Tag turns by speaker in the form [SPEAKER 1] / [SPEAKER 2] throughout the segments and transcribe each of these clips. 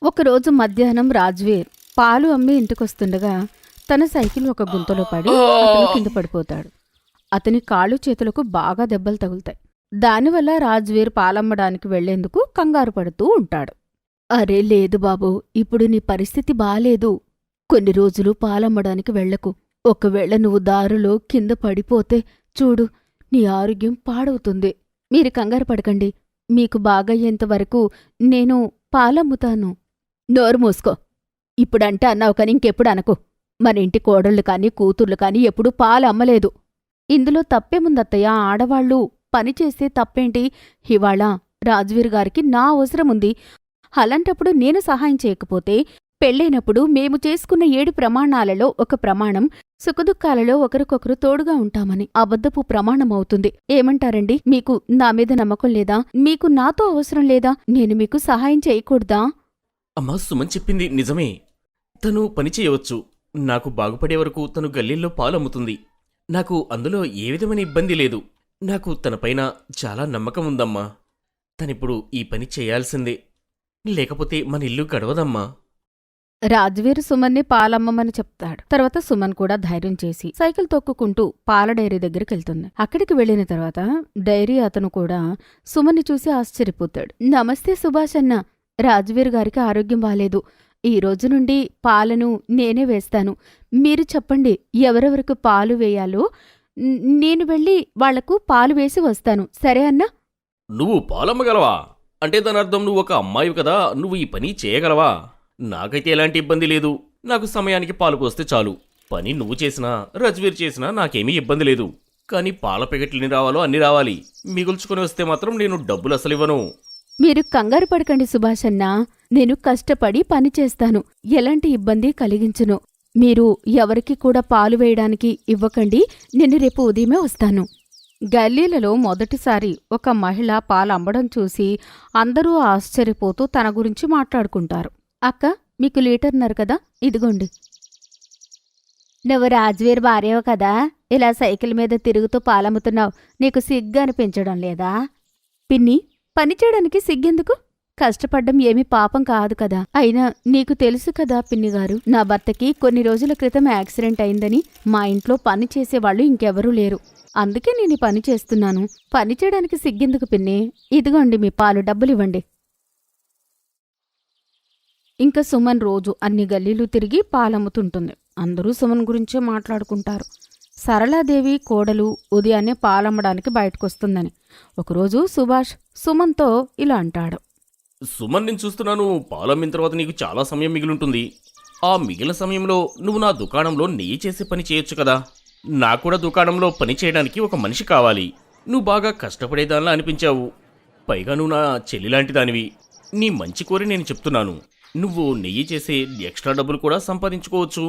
[SPEAKER 1] ఒకరోజు మధ్యాహ్నం రాజ్వీర్ పాలు అమ్మి ఇంటికొస్తుండగా తన సైకిల్ ఒక గుంతలో పడి అతను కింద పడిపోతాడు. అతని కాళ్ళు చేతులకు బాగా దెబ్బలు తగులుతాయి. దానివల్ల రాజ్వీర్ పాలమ్మడానికి వెళ్లేందుకు కంగారు పడుతూ ఉంటాడు. అరే లేదు బాబూ, ఇప్పుడు నీ పరిస్థితి బాలేదు. కొన్ని రోజులు పాలమ్మడానికి వెళ్లకు. ఒకవేళ నువ్వు దారిలో కింద పడిపోతే చూడు, నీ ఆరోగ్యం పాడవుతుంది. మీరు కంగారు పడకండి. మీకు బాగయ్యేంతవరకు నేను పాలమ్ముతాను. నోరు మూసుకో. ఇప్పుడంటే అన్నావు కాని ఇంకెప్పుడు అనకు. మన ఇంటి కోడళ్ళు కాని కూతుర్లు కాని ఎప్పుడూ పాలు అమ్మలేదు. ఇందులో తప్పేముందత్తయ్య, ఆడవాళ్లు పనిచేస్తే తప్పేంటి? ఇవాళ రాజ్వీర్ గారికి నా అవసరముంది. అలాంటప్పుడు నేను సహాయం చేయకపోతే పెళ్ళైనప్పుడు మేము చేసుకున్న 7 ప్రమాణాలలో ఒక ప్రమాణం సుఖదుఖాలలో ఒకరికొకరు తోడుగా ఉంటామని అబద్ధపు ప్రమాణమవుతుంది. ఏమంటారండి? మీకు నా మీద నమ్మకం లేదా? మీకు నాతో అవసరం లేదా? నేను మీకు సహాయం చేయకూడదా?
[SPEAKER 2] అమ్మా, సుమన్ చెప్పింది నిజమే. తను పని చేయవచ్చు. నాకు బాగుపడే వరకు తను గల్లీల్లో పాలమ్ముతుంది. నాకు అందులో ఏ విధమైన ఇబ్బంది లేదు. నాకు తనపైన చాలా నమ్మకం ఉందమ్మా. తనిప్పుడు ఈ పని చేయాల్సిందే, లేకపోతే మన ఇల్లు గడవదమ్మా.
[SPEAKER 1] రాజ్వీర్ సుమన్ని పాలమ్మమని చెప్తాడు. తర్వాత సుమన్ కూడా ధైర్యం చేసి సైకిల్ తొక్కుకుంటూ పాల డైరీ దగ్గరికెళ్తుంది. అక్కడికి వెళ్లిన తర్వాత డైరీ అతను కూడా సుమన్ని చూసి ఆశ్చర్యపోతాడు. నమస్తే సుభాష్ అన్న, రాజ్వీర్ గారికి ఆరోగ్యం బాలేదు. ఈ రోజు నుండి పాలను నేనే వేస్తాను. మీరు చెప్పండి ఎవరెవరికి పాలు వేయాలో. నేను వెళ్ళి వాళ్లకు పాలు వేసి వస్తాను, సరే అన్నా?
[SPEAKER 2] నువ్వు పాలమ్మగలవా? అంటే దాని అర్థం నువ్వు ఒక అమ్మాయివి కదా, నువ్వు ఈ పని చేయగలవా? నాకైతే ఎలాంటి ఇబ్బంది లేదు. నాకు సమయానికి పాలు పోస్తే చాలు. పని నువ్వు చేసినా రాజ్వీర్ చేసినా నాకేమీ ఇబ్బంది లేదు. కానీ పాల ప్యాకెట్లెన్ని రావాలో అన్ని రావాలి. మిగుల్చుకుని వస్తే మాత్రం నేను డబ్బులు అసలివ్వను.
[SPEAKER 1] మీరు కంగారు పడకండి సుభాష్ అన్నా, నేను కష్టపడి పని చేస్తాను. ఎలాంటి ఇబ్బంది కలిగించును. మీరు ఎవరికి కూడా పాలు వేయడానికి ఇవ్వకండి. నేను రేపు ఉదయమే వస్తాను. గల్లీలలో మొదటిసారి ఒక మహిళ పాలమ్మడం చూసి అందరూ ఆశ్చర్యపోతూ తన గురించి మాట్లాడుకుంటారు. అక్క, మీకు లీటర్నరు కదా, ఇదిగోండి. నువ్వు రాజ్వీర్ భార్యవు కదా, ఇలా సైకిల్ మీద తిరుగుతూ పాలమ్ముతున్నావు. నీకు సిగ్గు అనిపించడం లేదా? పిన్ని, పనిచేయడానికి సిగ్గెందుకు? కష్టపడ్డం ఏమీ పాపం కాదు కదా. అయినా నీకు తెలుసు కదా పిన్నిగారు, నా భర్తకి కొన్ని రోజుల క్రితం యాక్సిడెంట్ అయిందని. మా ఇంట్లో పని చేసేవాళ్లు ఇంకెవరూ లేరు. అందుకే నేను పని చేస్తున్నాను. పని చేయడానికి సిగ్గెందుకు పిన్ని? ఇదిగోండి మీ పాలు, డబ్బులివ్వండి. ఇంకా సుమన్ రోజు అన్ని గల్లీలు తిరిగి పాలమ్ముతుంటుంది. అందరూ సుమన్ గురించే మాట్లాడుకుంటారు. సరళాదేవి కోడలు ఉదయాన్నే పాలమ్మడానికి బయటకొస్తుందని. ఒకరోజు సుభాష్ సుమన్తో ఇలా అంటాడు.
[SPEAKER 2] సుమన్, నేను చూస్తున్నాను పాలమ్మిన తర్వాత నీకు చాలా సమయం మిగిలింటుంది. ఆ మిగిలిన సమయంలో నువ్వు నా దుకాణంలో నెయ్యి చేసే పని చేయొచ్చు కదా. నాకు కూడా దుకాణంలో పని చేయడానికి ఒక మనిషి కావాలి. నువ్వు బాగా కష్టపడేదానిలా అనిపించావు. పైగా నువ్వు నా చెల్లిలాంటి దానివి. నీ మంచి కోరి నేను చెప్తున్నాను. నువ్వు నెయ్యి చేసే ఎక్స్ట్రా డబ్బులు కూడా సంపాదించుకోవచ్చు.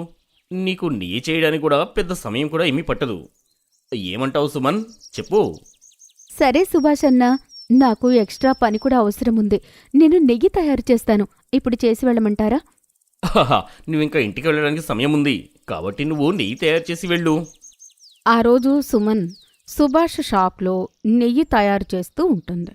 [SPEAKER 2] నీకు నెయ్యి చేయడానికి కూడా పెద్ద సమయం కూడా ఏమీ పట్టదు. ఏమంటావు సుమన్, చెప్పు.
[SPEAKER 1] సరే సుభాష్ అన్నా, నాకు ఎక్స్ట్రా పని కూడా అవసరముంది. నేను నెయ్యి తయారు చేస్తాను. ఇప్పుడు చేసి వెళ్ళమంటారా?
[SPEAKER 2] నువ్వింకా ఇంటికి వెళ్ళడానికి సమయం ఉంది కాబట్టి నువ్వు నెయ్యి తయారు చేసి వెళ్ళు.
[SPEAKER 1] ఆ రోజు సుమన్ సుభాష్ షాప్లో నెయ్యి తయారు చేస్తూ ఉంటుంది.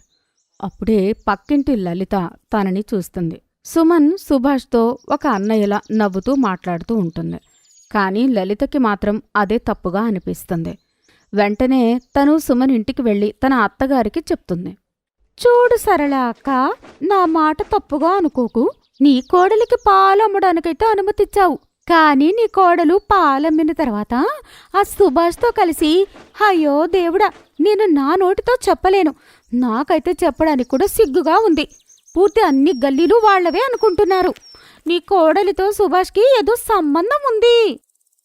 [SPEAKER 1] అప్పుడే పక్కింటి లలిత తనని చూస్తుంది. సుమన్ సుభాష్తో ఒక అన్నయ్యలా నవ్వుతూ మాట్లాడుతూ ఉంటుంది. కాని లలితకి మాత్రం అదే తప్పుగా అనిపిస్తుంది. వెంటనే తను సుమన్ ఇంటికి వెళ్లి తన అత్తగారికి చెప్తుంది. చూడు సరళ అక్క, నా మాట తప్పుగా అనుకోకు. నీ కోడలికి పాలమ్మడానికైతే అనుమతిచ్చావు. కాని నీ కోడలు పాలమ్మిన తర్వాత ఆ సుభాష్తో కలిసి, అయ్యో దేవుడా, నేను నా నోటితో చెప్పలేను. నాకైతే చెప్పడానికి కూడా సిగ్గుగా ఉంది. పూర్తి అన్ని గల్లీలు వాళ్లవే అనుకుంటున్నారు. నీ కోడలితో సుభాష్కి ఏదో సంబంధం ఉంది.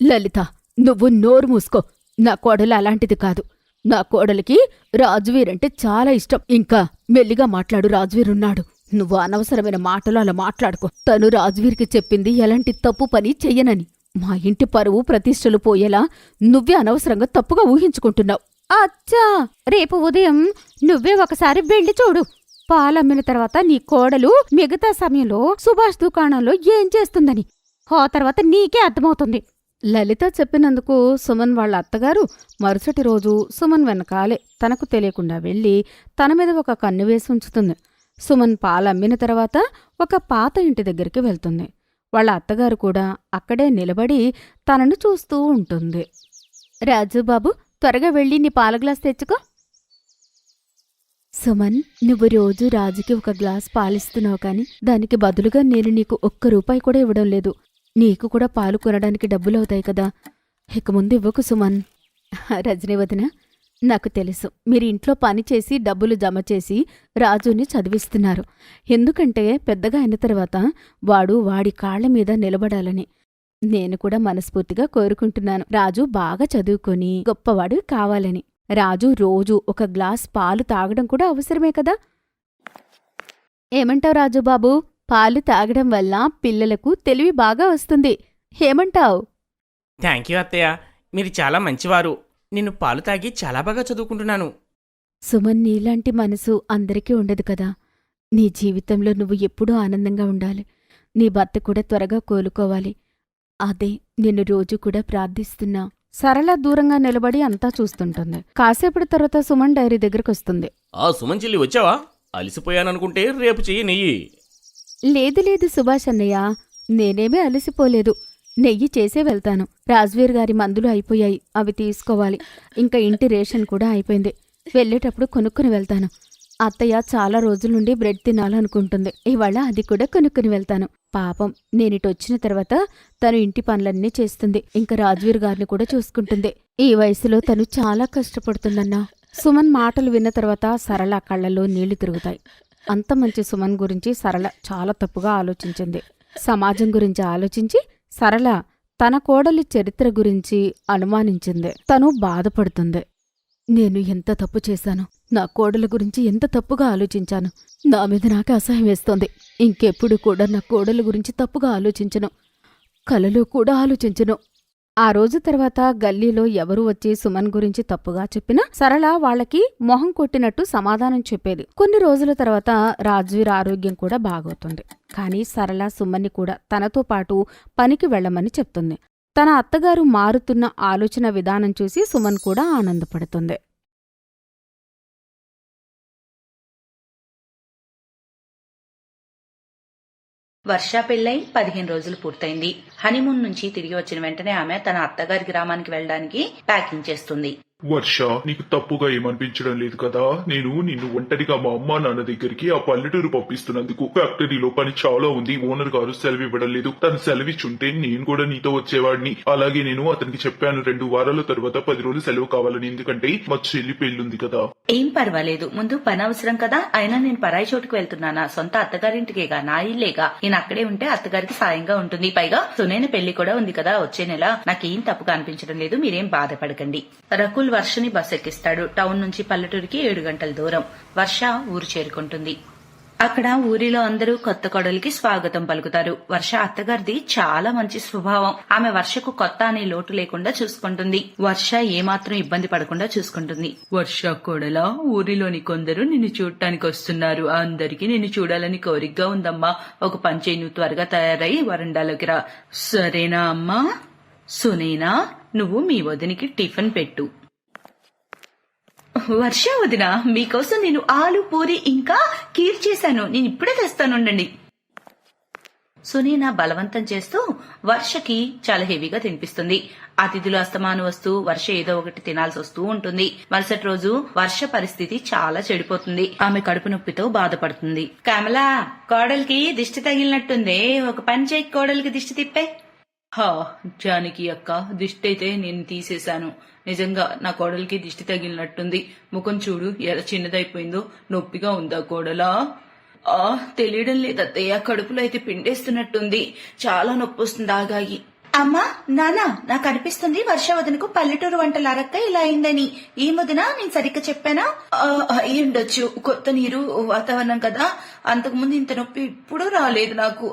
[SPEAKER 1] లలిత, నువ్వు నోరు మూసుకో. నా కోడలు అలాంటిది కాదు. నా కోడలికి రాజ్వీర్ అంటే చాలా ఇష్టం. ఇంకా మెల్లిగా మాట్లాడు, రాజ్వీరున్నాడు. నువ్వు అనవసరమైన మాటలు అలా మాట్లాడుకో. తను రాజ్వీర్కి చెప్పింది ఎలాంటి తప్పు పని చెయ్యనని. మా ఇంటి పరువు ప్రతిష్టలు పోయేలా నువ్వే అనవసరంగా తప్పుగా ఊహించుకుంటున్నావు. అచ్చా, రేపు ఉదయం నువ్వే ఒకసారి వెళ్ళి చూడు. పాలమ్మిన తర్వాత నీ కోడలు మిగతా సమయంలో సుభాష్ దుకాణంలో ఏం చేస్తుందని. ఆ తర్వాత నీకే అర్థమవుతుంది. లలిత చెప్పినందుకు సుమన్ వాళ్ళ అత్తగారు మరుసటి రోజు సుమన్ వెనకాలే తనకు తెలియకుండా వెళ్ళి తన మీద ఒక కన్ను వేసి ఉంచుతుంది. సుమన్ పాలు అమ్మిన తర్వాత ఒక పాత ఇంటి దగ్గరికి వెళ్తుంది. వాళ్ళ అత్తగారు కూడా అక్కడే నిలబడి తనను చూస్తూ ఉంటుంది. రాజుబాబు, త్వరగా వెళ్ళి నీ పాల గ్లాస్ తెచ్చుకో. సుమన్, నువ్వు రోజు రాజుకి ఒక గ్లాస్ పాలిస్తున్నావు కాని దానికి బదులుగా నేను నీకు ఒక్క రూపాయి కూడా ఇవ్వడం లేదు. నీకు కూడా పాలు కొనడానికి డబ్బులవుతాయి కదా, ఇక ముందు ఇవ్వకు సుమన్. రజనీ వదిన, నాకు తెలుసు మీరు ఇంట్లో పని చేసి డబ్బులు జమ చేసి రాజుని చదివిస్తున్నారు. ఎందుకంటే పెద్దగా అయిన తర్వాత వాడు వాడి కాళ్ల మీద నిలబడాలని. నేను కూడా మనస్ఫూర్తిగా కోరుకుంటున్నాను రాజు బాగా చదువుకొని గొప్పవాడు కావాలని. రాజు రోజు ఒక గ్లాస్ పాలు తాగడం కూడా అవసరమే కదా. ఏమంటావు రాజుబాబు? పాలు తాగడం వల్ల పిల్లలకు తెలివి బాగా వస్తుంది. ఏమంటావు?
[SPEAKER 2] థ్యాంక్ యూ అత్తయ్య, మీరు చాలా మంచివారు. నేను పాలు తాగి చాలా బాగా చదువుకుంటున్నాను.
[SPEAKER 1] సుమన్, నీలాంటి మనసు అందరికీ ఉండదు కదా. నీ జీవితంలో నువ్వు ఎప్పుడూ ఆనందంగా ఉండాలి. నీ భర్త కూడా త్వరగా కోలుకోవాలి. అదే నిన్ను రోజు కూడా ప్రార్థిస్తున్నా. సరళ దూరంగా నిలబడి అంతా చూస్తుంటుంది. కాసేపటి తర్వాత సుమన్ డైరీ దగ్గరకొస్తుంది.
[SPEAKER 2] ఆ సుమన్ చెల్లి వచ్చావా? అలిసిపోయాననుకుంటే రేపు చెయ్యి నెయ్యి.
[SPEAKER 1] లేదు లేదు సుభాష్ అన్నయ్య, నేనేమీ అలసిపోలేదు. నెయ్యి చేసే వెళ్తాను. రాజ్వీర్ గారి మందులు అయిపోయాయి, అవి తీసుకోవాలి. ఇంకా ఇంటి రేషన్ కూడా అయిపోయింది. వెళ్ళేటప్పుడు కొనుక్కుని వెళ్తాను. అత్తయ్య చాలా రోజుల నుండి బ్రెడ్ తినాలనుకుంటుంది. ఇవాళ అది కూడా కొనుక్కుని వెళ్తాను. పాపం, నేనిటొచ్చిన తర్వాత తను ఇంటి పనులన్నీ చేస్తుంది. ఇంకా రాజ్వీర్ గారిని కూడా చూసుకుంటుంది. ఈ వయసులో తను చాలా కష్టపడుతుందన్నా. సుమన్ మాటలు విన్న తర్వాత సరళ కళ్ళల్లో నీళ్లు తిరుగుతాయి. అంత మంచి సుమన్ గురించి సరళ చాలా తప్పుగా ఆలోచించింది. సమాజం గురించి ఆలోచించి సరళ తన కోడలి చరిత్ర గురించి అనుమానించింది. తను బాధపడుతుంది. నేను ఎంత తప్పు చేశాను, నా కోడల గురించి ఎంత తప్పుగా ఆలోచించాను. నా మీద నాకు అసహ్యం వేస్తోంది. ఇంకెప్పుడు కూడా నా కోడల గురించి తప్పుగా ఆలోచించను, కలలో కూడా ఆలోచించను. ఆ రోజు తర్వాత గల్లీలో ఎవరు వచ్చి సుమన్ గురించి తప్పుగా చెప్పినా సరళ వాళ్ళకి మొహం కొట్టినట్టు సమాధానం చెప్పేది. కొన్ని రోజుల తర్వాత రాజ్వీర్ ఆరోగ్యం కూడా బాగవుతుంది. కానీ సరళ సుమన్ని కూడా తనతో పాటు పనికి వెళ్లమని చెప్తుంది. తన అత్తగారు మారుతున్న ఆలోచన విధానం చూసి సుమన్ కూడా ఆనందపడుతుంది.
[SPEAKER 3] వర్ష పెళ్ళై 15 రోజులు పూర్తయింది. హనీమూన్ నుంచి తిరిగి వచ్చిన వెంటనే ఆమె తన అత్తగారి గ్రామానికి వెళ్ళడానికి ప్యాకింగ్ చేస్తుంది.
[SPEAKER 4] వర్ష, నీకు తప్పుగా ఏమనిపించడం లేదు కదా? నేను నిన్ను ఒంటరిగా మా అమ్మా నాన్న దగ్గరికి ఆ పల్లెటూరు పంపిస్తున్నందుకు. ఫ్యాక్టరీలో పని చాలా ఉంది, ఓనర్ గారు సెలవు ఇవ్వడం లేదు. తను సెలవిచ్చుంటే నేను కూడా నీతో వచ్చేవాడిని. అలాగే నేను అతనికి చెప్పాను 2 వారాల తర్వాత 10 రోజులు సెలవు కావాలని, ఎందుకంటే మా చెల్లి పెళ్లుంది కదా.
[SPEAKER 3] ఏం పర్వాలేదు, ముందు పని అవసరం కదా. అయినా నేను పరాయి చోటుకు వెళ్తున్నానా? సొంత అత్తగారింటికేగా, నా ఇల్లేగా. నేను అక్కడే ఉంటే అత్తగారికి సాయంగా ఉంటుంది. పైగా సునైన పెళ్లి కూడా ఉంది కదా వచ్చే నెల. నాకేం తప్పుగా అనిపించడం లేదు, మీరేం బాధపడకండి. రకుల్ వర్షని బస్ ఎక్కిస్తాడు. టౌన్ నుంచి పల్లెటూరికి 7 గంటల దూరం. వర్ష ఊరు చేరుకుంటుంది. అక్కడ ఊరిలో అందరూ కొత్త కోడలికి స్వాగతం పలుకుతారు. వర్ష అత్తగారిది చాలా మంచి స్వభావం. ఆమె వర్షకు కొత్త అనే లోటు లేకుండా చూసుకుంటుంది. వర్ష ఏమాత్రం ఇబ్బంది పడకుండా చూసుకుంటుంది. వర్ష కోడలా, ఊరిలోని కొందరు నిన్ను చూడటానికి వస్తున్నారు. అందరికీ నిన్ను చూడాలని కోరికగా ఉందమ్మా. ఒక పని చేయి, నువ్వు త్వరగా తయారై వరండాలోకి రా. సరేనా అమ్మా? సునైనా, నువ్వు మీ వదినికి టిఫిన్ పెట్టు. వర్ష వదినా, మీకోసం నేను ఆలు పూరి ఇంకా కీర్ చేశాను. నేను ఇప్పుడే తెస్తానుండండి. సునీనా బలవంతం చేస్తూ వర్షకి చాలా హెవీగా తినిపిస్తుంది. అతిథులు అస్తమాను వస్తూ వర్ష ఏదో ఒకటి తినాల్సి వస్తూ ఉంటుంది. మరుసటి రోజు వర్ష పరిస్థితి చాలా చెడిపోతుంది. ఆమె కడుపు నొప్పితో బాధపడుతుంది. కమలా, కోడలికి దిష్టి తగిలినట్టుంది. ఒక పని చేయి, కోడలికి దిష్టి తిప్పే. హా జానకి అక్క, దిష్టి అయితే నేను తీసేశాను. నిజంగా నా కోడలికి దిష్టి తగిలినట్టుంది. ముఖం చూడు ఎలా చిన్నదైపోయిందో. నొప్పిగా ఉందా కోడలా? తెలియడం లేదత్తయ్య, కడుపులో అయితే పిండేస్తున్నట్టుంది. చాలా నొప్పి వస్తుంది. ఆగాగి. అమ్మా, నానా, నాకు అనిపిస్తుంది వర్ష వదనకు పల్లెటూరు వంటలు అరక్క ఇలా అయిందని. ఈ వదిన నేను సరిగ్గా చెప్పానా? అయి ఉండొచ్చు, కొత్త నీరు వాతావరణం కదా. అంతకుముందు ఇంత నొప్పి ఇప్పుడు రాలేదు నాకు.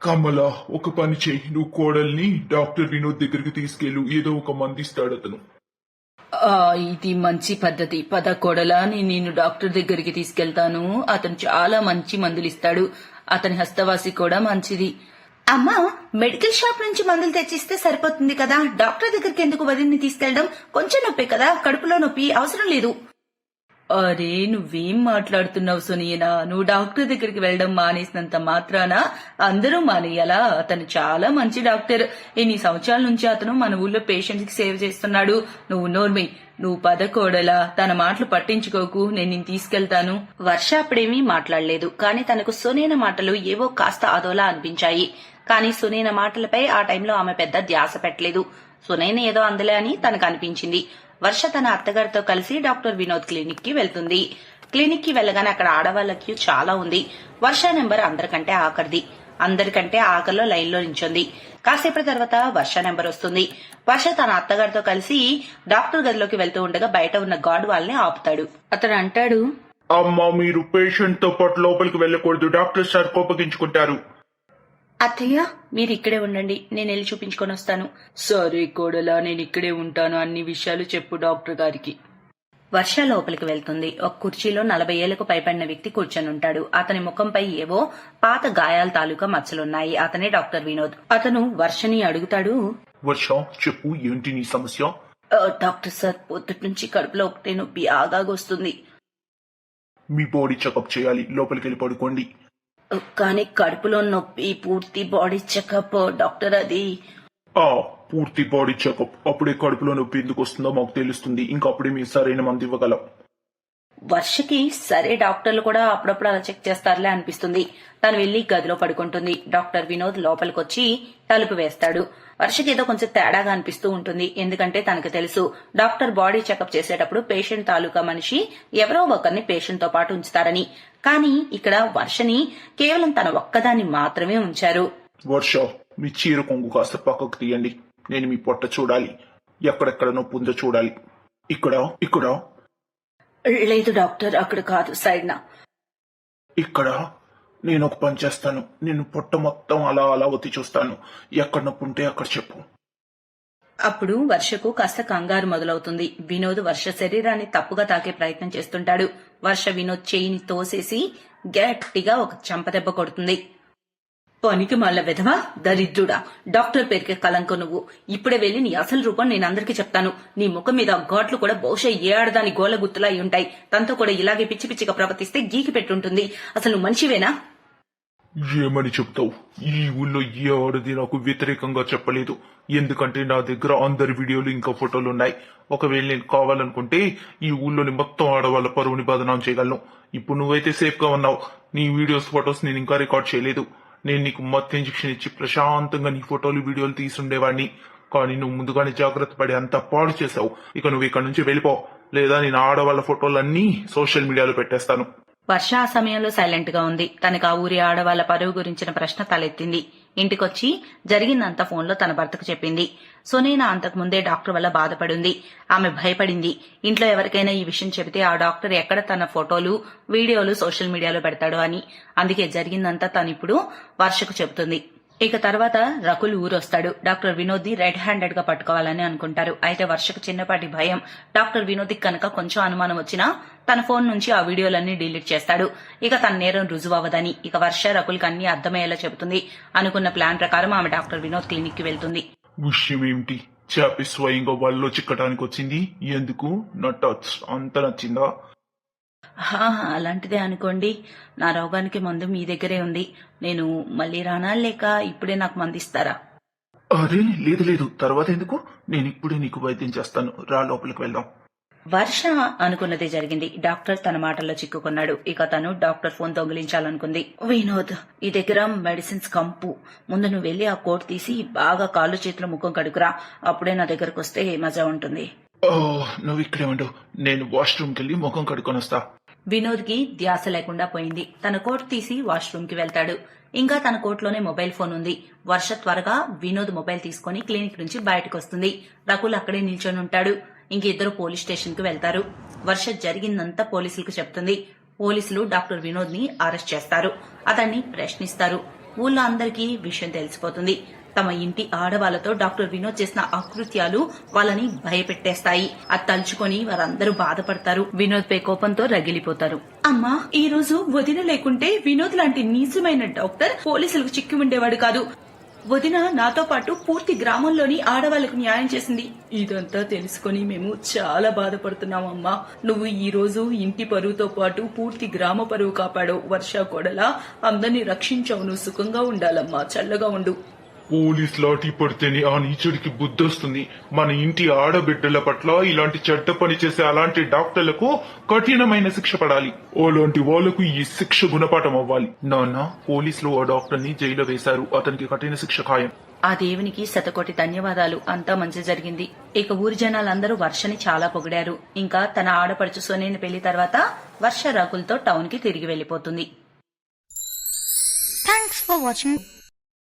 [SPEAKER 4] కమల, ఒక పని చెయ్యి, నువ్వు కోడల్ని డాక్టర్ వినోద్ దగ్గరికి తీసుకెళ్ళు. ఏదో ఒక మందిస్తాడు అతను.
[SPEAKER 3] ఇది మంచి పద్ధతి. పద కోడలా, నేను డాక్టర్ దగ్గరికి తీసుకెళ్తాను. అతను చాలా మంచి మందులు ఇస్తాడు. అతని హస్తవాసి కూడా మంచిది. అమ్మా, మెడికల్ షాప్ నుంచి మందులు తెచ్చిస్తే సరిపోతుంది కదా. డాక్టర్ దగ్గరికి ఎందుకు వదిలిని తీసుకెళ్లడం? కొంచెం నొప్పి కదా, కడుపులో నొప్పి అవసరం లేదు. అరే నువ్వేం మాట్లాడుతున్నావు సునీనా? నువ్వు డాక్టర్ దగ్గరికి వెళ్ళడం మానేసినంత మాత్రాన అందరూ మానేయాలా? అతను చాలా మంచి డాక్టర్. ఎన్ని సంవత్సరాల నుంచి అతను మన ఊళ్ళో పేషెంట్స్ కి సేవ చేస్తున్నాడు. నువ్వు నోర్మి, నువ్వు పదకోడలా, తన మాటలు పట్టించుకోకు, నేను నిన్ను తీసుకెళ్తాను. వర్ష అప్పుడేమీ మాట్లాడలేదు, కానీ తనకు సునీన మాటలు ఏవో కాస్త అదోలా అనిపించాయి. కానీ సునీన మాటలపై ఆ టైంలో ఆమె పెద్ద ధ్యాస పెట్టలేదు. సునీన ఏదో అందలే అని తనకు అనిపించింది. వర్ష తన అత్తగారితో కలిసి డాక్టర్ వినోద్ క్లినిక్ కి వెళ్తుంది. క్లినిక్ కి వెళ్ళగానే అక్కడ ఆడవాళ్ల క్యూ చాలా ఉంది. వర్ష నెంబర్ అందరికంటే ఆఖరిది. అందరికంటే ఆఖరిలో లైన్ లో నించుంది. కాసేపటి తర్వాత వర్ష నెంబర్ వస్తుంది. వర్ష తన అత్తగారితో కలిసి డాక్టర్ గదిలోకి వెళ్తూ ఉండగా బయట ఉన్న గార్డ్ వాళ్ళని ఆపుతాడు. అతను అంటాడు,
[SPEAKER 4] అమ్మా, మీరు పేషెంట్ తో పాటు లోపలికి వెళ్ళకూడదు, డాక్టర్ సార్ కోపగించుకుంటారు.
[SPEAKER 3] అత్తయ్య మీరు ఇక్కడే ఉండండి, నేను వెళ్ళి చూపించుకొని వస్తాను. సరే కోడలా, నేను ఇక్కడే ఉంటాను, అన్ని విషయాలు చెప్పు డాక్టర్ గారికి. వర్ష లోపలికి వెళ్తుంది. ఒక కుర్చీలో 40 ఏళ్లకు పైబడిన వ్యక్తి కూర్చొని ఉంటాడు. అతని ముఖంపై ఏవో పాత గాయాల తాలూకా మచ్చలున్నాయి. అతనే డాక్టర్ వినోద్. అతను వర్షని అడుగుతాడు,
[SPEAKER 4] వర్ష, చెప్పు, ఏంటి నీ సమస్య?
[SPEAKER 3] డాక్టర్ సార్, పొద్దుటి నుంచి కడుపులో ఒకటే నొప్పి ఆగాగొస్తుంది.
[SPEAKER 4] మీ బాడీ చెకప్ చేయాలి, లోపలికి వెళ్ళి పడుకోండి.
[SPEAKER 3] కానీ కడుపులో నొప్పి పూర్తి బాడీ చెకప్ డాక్టర్. అది
[SPEAKER 4] పూర్తి బాడీ చెకప్. అప్పుడే కడుపులో నొప్పి ఎందుకు వస్తుందో మాకు తెలుస్తుంది. ఇంకా అప్పుడే మీరు సరైన మందు ఇవ్వగలం.
[SPEAKER 3] వర్షకి సరే డాక్టర్లు కూడా అప్పుడప్పుడు అలా చెక్ చేస్తారులే అనిపిస్తుంది. తను వెళ్లి గదిలో పడుకుంటుంది. డాక్టర్ వినోద్ లోపలికొచ్చి తలుపు వేస్తాడు. వర్షకి ఏదో కొంచెం తేడాగా అనిపిస్తూ ఉంటుంది. ఎందుకంటే తనకు తెలుసు, డాక్టర్ బాడీ చెకప్ చేసేటప్పుడు పేషెంట్ తాలూకా మనిషి ఎవరో ఒకరిని పేషెంట్ తో పాటు ఉంచుతారని. కానీ ఇక్కడ వర్షని కేవలం తన ఒక్కదాన్ని మాత్రమే ఉంచారు.
[SPEAKER 4] వర్ష, మీ చీర కొంగు కాస్త పక్కకు తీయండి. నేను మీ పొట్ట చూడాలి, ఎక్కడెక్కడ నొప్పి ఉందో చూడాలి. ఇక్కడ ఇక్కడ
[SPEAKER 3] లేదు డాక్టర్, అక్కడ కాదు, సైడ్నా.
[SPEAKER 4] ఇక్కడ నేను ఒక పని చేస్తాను. నేను పొట్ట మొత్తం అలా అలా ఒత్తి చూస్తాను. ఎక్కడ నొప్పి ఉంటే అక్కడ చెప్పు.
[SPEAKER 3] అప్పుడు వర్షకు కాస్త కంగారు మొదలవుతుంది. వినోద్ వర్ష శరీరాన్ని తప్పుగా తాకే ప్రయత్నం చేస్తుంటాడు. వర్ష వినోద్ చేయిని తోసేసి గట్టిగా ఒక చెంపదెబ్బ కొడుతుంది. పనికి మళ్ళ విధవా, దరిద్రుడా, డాక్టర్ పేరుకే కలంకం నువ్వు. ఇప్పుడే వెళ్లి నీ అసలు రూపం నేను అందరికీ చెప్తాను. నీ ముఖం మీద ఘాట్లు కూడా బహుశా ఏ ఆడదాని గోల గుర్తులా అయి ఉంటాయి. తనతో కూడా ఇలాగే పిచ్చి పిచ్చిగా ప్రవర్తిస్తే గీకి పెట్టుంటుంది. అసలు నువ్వు మనిషివేనా?
[SPEAKER 4] ఏమని చెప్తావు? ఈ ఊళ్ళో ఏ ఆడది నాకు వ్యతిరేకంగా చెప్పలేదు. ఎందుకంటే నా దగ్గర అందరి వీడియోలు ఇంకా ఫోటోలు ఉన్నాయి. ఒకవేళ నేను కావాలనుకుంటే ఈ ఊళ్ళోని మొత్తం ఆడవాళ్ళ పరువుని బదనాం చేయగలను. ఇప్పుడు నువ్వైతే సేఫ్ గా ఉన్నావు. నీ వీడియోస్ ఫొటోస్ నేను ఇంకా రికార్డ్ చేయలేదు. నేను నీకు మత్తు ఇంజెక్షన్ ఇచ్చి ప్రశాంతంగా నీ ఫోటోలు వీడియోలు తీసుండేవాడిని. కానీ నువ్వు ముందుగానే జాగ్రత్త పడి అంత పాడు చేసావు. ఇక నువ్వు ఇక్కడ నుంచి వెళ్ళిపో, లేదా నేను ఆడవాళ్ళ ఫోటోలన్నీ సోషల్ మీడియాలో పెట్టేస్తాను.
[SPEAKER 3] వర్ష ఆ సమయంలో సైలెంట్ గా ఉంది. తనకు ఆ ఊరి ఆడవాళ్ల పరువు గురించిన ప్రశ్న తలెత్తింది. ఇంటికొచ్చి జరిగిందంతా ఫోన్లో తన భర్తకు చెప్పింది. సునీన అంతకు ముందే డాక్టర్ వల్ల బాధపడింది. ఆమె భయపడింది. ఇంట్లో ఎవరికైనా ఈ విషయం చెబితే ఆ డాక్టర్ ఎక్కడ తన ఫోటోలు వీడియోలు సోషల్ మీడియాలో పెడతాడో అని. అందుకే జరిగిందంతా తనిప్పుడు వర్షకు చెబుతుంది. ఇక తర్వాత రకుల్ ఊరొస్తాడు. డాక్టర్ వినోద్ ని రెడ్ హ్యాండెడ్ గా పట్టుకోవాలని అనుకుంటారు. అయితే వర్షకు చిన్నపాటి భయం. డాక్టర్ వినోద్ కనుక కొంచెం అనుమానం వచ్చినా తన ఫోన్ నుంచి ఆ వీడియోలన్నీ డిలీట్ చేస్తాడు. ఇక తన నేరం రుజువవ్వదని. ఇక వర్ష రకుల్ కి అన్ని అర్థమయ్యేలా చెబుతుంది. అనుకున్న ప్లాన్ ప్రకారం ఆమె డాక్టర్ వినోద్ క్లినిక్ కి వెళ్తుంది.
[SPEAKER 4] విషయం ఏమిటి? చాపి స్వయంగా వాళ్ళలో చిక్కడానికి వచ్చింది. ఎందుకు? నా టచ్ అంత నచ్చిందా?
[SPEAKER 3] అలాంటిదే అనుకోండి. నా రోగానికి మందు మీ దగ్గరే ఉంది. నేను మళ్ళీ రానా, లేక ఇప్పుడే నాకు మందు ఇస్తారా?
[SPEAKER 4] అరే లేదు లేదు, తర్వాత ఎందుకు, నేను ఇప్పుడే నీకు వైద్యం చేస్తాను. రా, లోపలికి వెళ్దాం.
[SPEAKER 3] వర్ష అనుకున్నదే జరిగింది. డాక్టర్ తన మాటల్లో చిక్కుకున్నాడు. ఇక తను డాక్టర్ ఫోన్ దొంగిలించాలనుకుంది. వినోద్, ఈ దగ్గర మెడిసిన్స్ కంపు. ముందు నువ్వు వెళ్లి ఆ కోట్ తీసి బాగా కాళ్ళు చేతులు ముఖం కడుకురా. అప్పుడే నా దగ్గరకు వస్తే మజా ఉంటుంది.
[SPEAKER 4] నువ్వు ఇక్కడే ఉండు, నేను వాష్రూమ్ కెళ్ళి ముఖం కడుకొని వస్తా.
[SPEAKER 3] వినోద్ కి ధ్యాస లేకుండా పోయింది. తన కోట్ తీసి వాష్రూమ్ కి వెళ్తాడు. ఇంకా తన కోట్లోనే మొబైల్ ఫోన్ ఉంది. వర్ష త్వరగా వినోద్ మొబైల్ తీసుకుని క్లినిక్ నుంచి బయటకు వస్తుంది. రకుల్ అక్కడే నిల్చొని ఉంటాడు. ఇంకిద్దరు పోలీస్ స్టేషన్ కు వెళ్తారు. వర్ష జరిగిందంతా పోలీసులకు చెప్తుంది. పోలీసులు డాక్టర్ వినోద్ ని అరెస్ట్ చేస్తారు. అతన్ని ప్రశ్నిస్తారు. ఊళ్ళో అందరికీ విషయం తెలిసిపోతుంది. తమ ఇంటి ఆడవాళ్లతో డాక్టర్ వినోద్ చేసిన అకృత్యాలు వాళ్ళని భయపెట్టేస్తాయి. అది తలుచుకొని వారందరూ బాధపడతారు. వినోద్ పై కోపంతో రగిలిపోతారు. అమ్మా, ఈ రోజు వదిన లేకుంటే వినోద్ లాంటి నీచమైన డాక్టర్ పోలీసులకు చిక్కి ఉండేవాడు కాదు. వదిన నాతో పాటు పూర్తి గ్రామంలోని ఆడవాళ్లకు న్యాయం చేసింది. ఇదంతా తెలుసుకొని మేము చాలా బాధపడుతున్నామమ్మా. నువ్వు ఈ రోజు ఇంటి పరువుతో పాటు పూర్తి గ్రామ పరువు కాపాడావు. వర్ష కొడలా అందరినీ రక్షించావు. నువ్వు సుఖంగా ఉండాలమ్మా, చల్లగా ఉండు.
[SPEAKER 4] పోలీస్ లాఠీ పడితేనే ఆ నీచుడికి బుద్ధొస్తుంది. మన ఇంటి ఆడబిడ్డల పట్ల ఇలాంటి చెడ్డ పని చేసే అలాంటి డాక్టర్లకు కఠినమైన శిక్ష పడాలి. అలాంటి వాళ్లకు ఈ శిక్ష గుణపాఠం అవ్వాలి. నాన్న, పోలీసులు ఆ డాక్టర్ ని జైల్లో వేశారు. అతనికి కఠిన శిక్ష ఖాయం.
[SPEAKER 3] ఆ దేవునికి శతకోటి ధన్యవాదాలు. అంతా మంచి జరిగింది. ఇక ఊరి జనాలందరూ వర్షని చాలా పొగిడారు. ఇంకా తన ఆడపడుచు సోనేని పెళ్లి తర్వాత వర్ష రాకులతో టౌన్ కి తిరిగి వెళ్లిపోతుంది.
[SPEAKER 5] Thanks for watching.